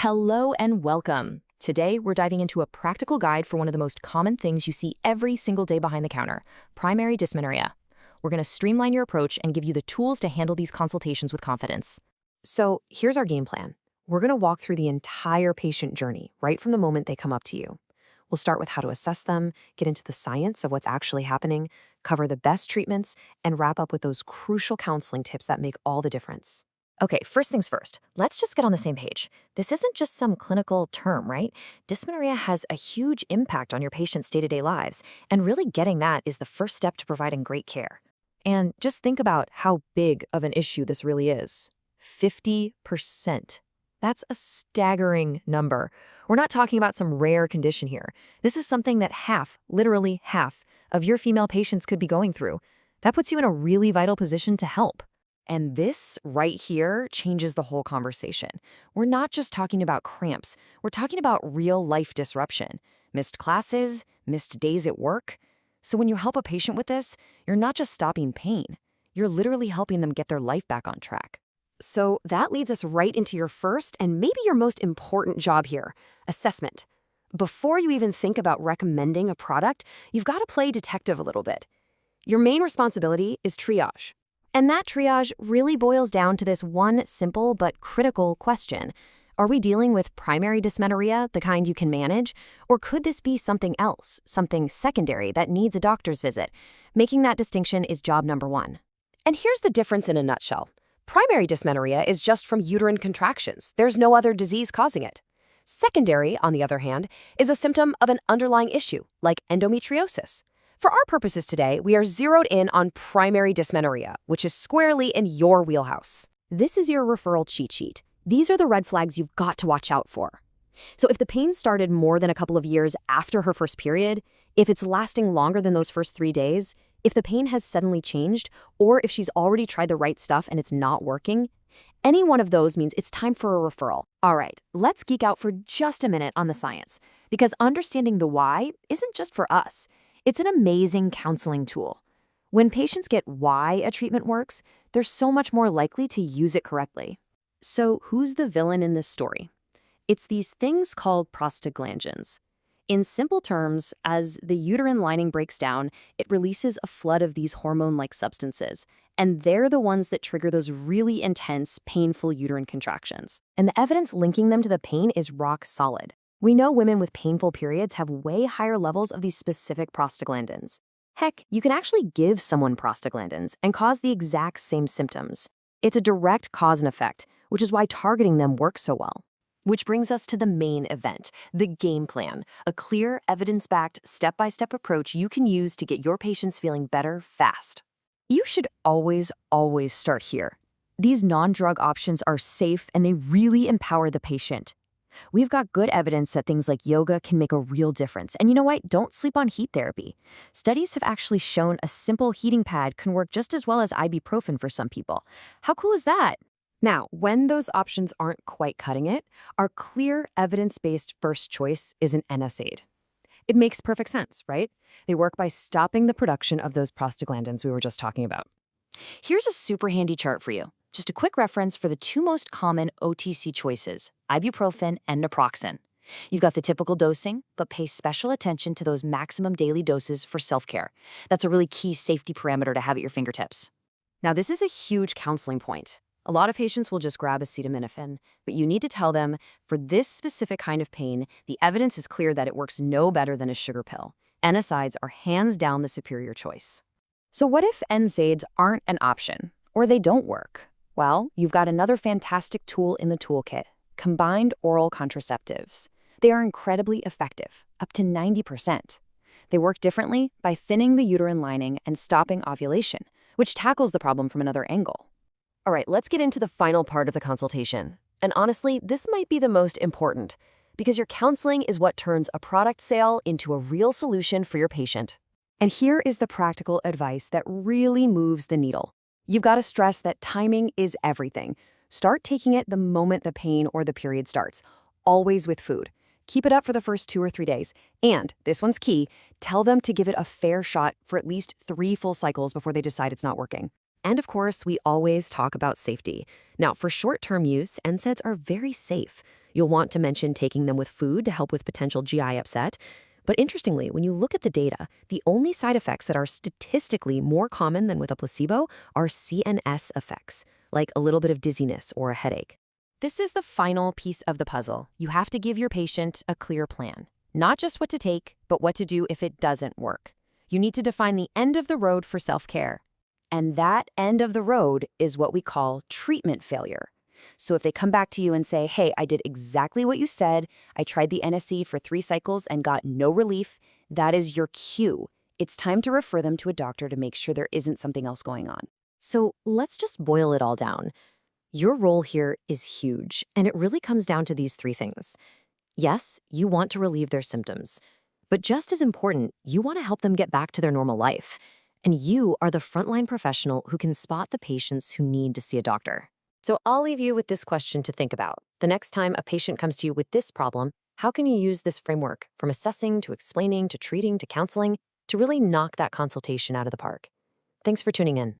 Hello and welcome. Today, we're diving into a practical guide for one of the most common things you see every single day behind the counter, primary dysmenorrhea. We're going to streamline your approach and give you the tools to handle these consultations with confidence. So here's our game plan. We're going to walk through the entire patient journey, right from the moment they come up to you. We'll start with how to assess them, get into the science of what's actually happening, cover the best treatments, and wrap up with those crucial counseling tips that make all the difference. Okay, first things first, let's just get on the same page. This isn't just some clinical term, right? Dysmenorrhea has a huge impact on your patient's day-to-day lives, and really getting that is the first step to providing great care. And just think about how big of an issue this really is. 50%. That's a staggering number. We're not talking about some rare condition here. This is something that literally half, of your female patients could be going through. That puts you in a really vital position to help. And this right here changes the whole conversation. We're not just talking about cramps. We're talking about real life disruption. Missed classes, missed days at work. So when you help a patient with this, you're not just stopping pain. You're literally helping them get their life back on track. So that leads us right into your first and maybe your most important job here, assessment. Before you even think about recommending a product, you've got to play detective a little bit. Your main responsibility is triage. And that triage really boils down to this one simple but critical question. Are we dealing with primary dysmenorrhea, the kind you can manage? Or could this be something else, something secondary that needs a doctor's visit? Making that distinction is job number one. And here's the difference in a nutshell. Primary dysmenorrhea is just from uterine contractions. There's no other disease causing it. Secondary, on the other hand, is a symptom of an underlying issue, like endometriosis. For our purposes today, we are zeroed in on primary dysmenorrhea, which is squarely in your wheelhouse. This is your referral cheat sheet. These are the red flags you've got to watch out for. So if the pain started more than a couple of years after her first period, if it's lasting longer than those first 3 days, if the pain has suddenly changed, or if she's already tried the right stuff and it's not working, any one of those means it's time for a referral. All right, let's geek out for just a minute on the science, because understanding the why isn't just for us. It's an amazing counseling tool. When patients get why a treatment works, they're so much more likely to use it correctly. So who's the villain in this story? It's these things called prostaglandins. In simple terms, as the uterine lining breaks down, it releases a flood of these hormone-like substances, and they're the ones that trigger those really intense, painful uterine contractions. And the evidence linking them to the pain is rock solid. We know women with painful periods have way higher levels of these specific prostaglandins. Heck, you can actually give someone prostaglandins and cause the exact same symptoms. It's a direct cause and effect, which is why targeting them works so well. Which brings us to the main event, the game plan, a clear, evidence-backed, step-by-step approach you can use to get your patients feeling better fast. You should always start here. These non-drug options are safe and they really empower the patient. We've got good evidence that things like yoga can make a real difference. And you know what? Don't sleep on heat therapy. Studies have actually shown a simple heating pad can work just as well as ibuprofen for some people. How cool is that? Now, when those options aren't quite cutting it, our clear, evidence-based first choice is an NSAID. It makes perfect sense, right? They work by stopping the production of those prostaglandins we were just talking about. Here's a super handy chart for you. Just a quick reference for the two most common OTC choices, ibuprofen and naproxen. You've got the typical dosing, but pay special attention to those maximum daily doses for self-care. That's a really key safety parameter to have at your fingertips. Now, this is a huge counseling point. A lot of patients will just grab acetaminophen, but you need to tell them, for this specific kind of pain, the evidence is clear that it works no better than a sugar pill. NSAIDs are hands down the superior choice. So what if NSAIDs aren't an option, or they don't work? Well, you've got another fantastic tool in the toolkit, combined oral contraceptives. They are incredibly effective, up to 90%. They work differently by thinning the uterine lining and stopping ovulation, which tackles the problem from another angle. All right, let's get into the final part of the consultation. And honestly, this might be the most important, because your counseling is what turns a product sale into a real solution for your patient. And here is the practical advice that really moves the needle. You've got to stress that timing is everything. Start taking it the moment the pain or the period starts, always with food. Keep it up for the first 2 or 3 days. And, this one's key, tell them to give it a fair shot for at least 3 full cycles before they decide it's not working. And of course, we always talk about safety. Now, for short-term use, NSAIDs are very safe. You'll want to mention taking them with food to help with potential GI upset. But interestingly, when you look at the data, the only side effects that are statistically more common than with a placebo are CNS effects, like a little bit of dizziness or a headache. This is the final piece of the puzzle. You have to give your patient a clear plan. Not just what to take, but what to do if it doesn't work. You need to define the end of the road for self-care. And that end of the road is what we call treatment failure. So if they come back to you and say, hey, I did exactly what you said, I tried the NSE for 3 cycles and got no relief, that is your cue. It's time to refer them to a doctor to make sure there isn't something else going on. So let's just boil it all down. Your role here is huge, and it really comes down to these 3 things. Yes, you want to relieve their symptoms, but just as important, you want to help them get back to their normal life. And you are the frontline professional who can spot the patients who need to see a doctor. So I'll leave you with this question to think about. The next time a patient comes to you with this problem, how can you use this framework, from assessing to explaining to treating to counseling, to really knock that consultation out of the park? Thanks for tuning in.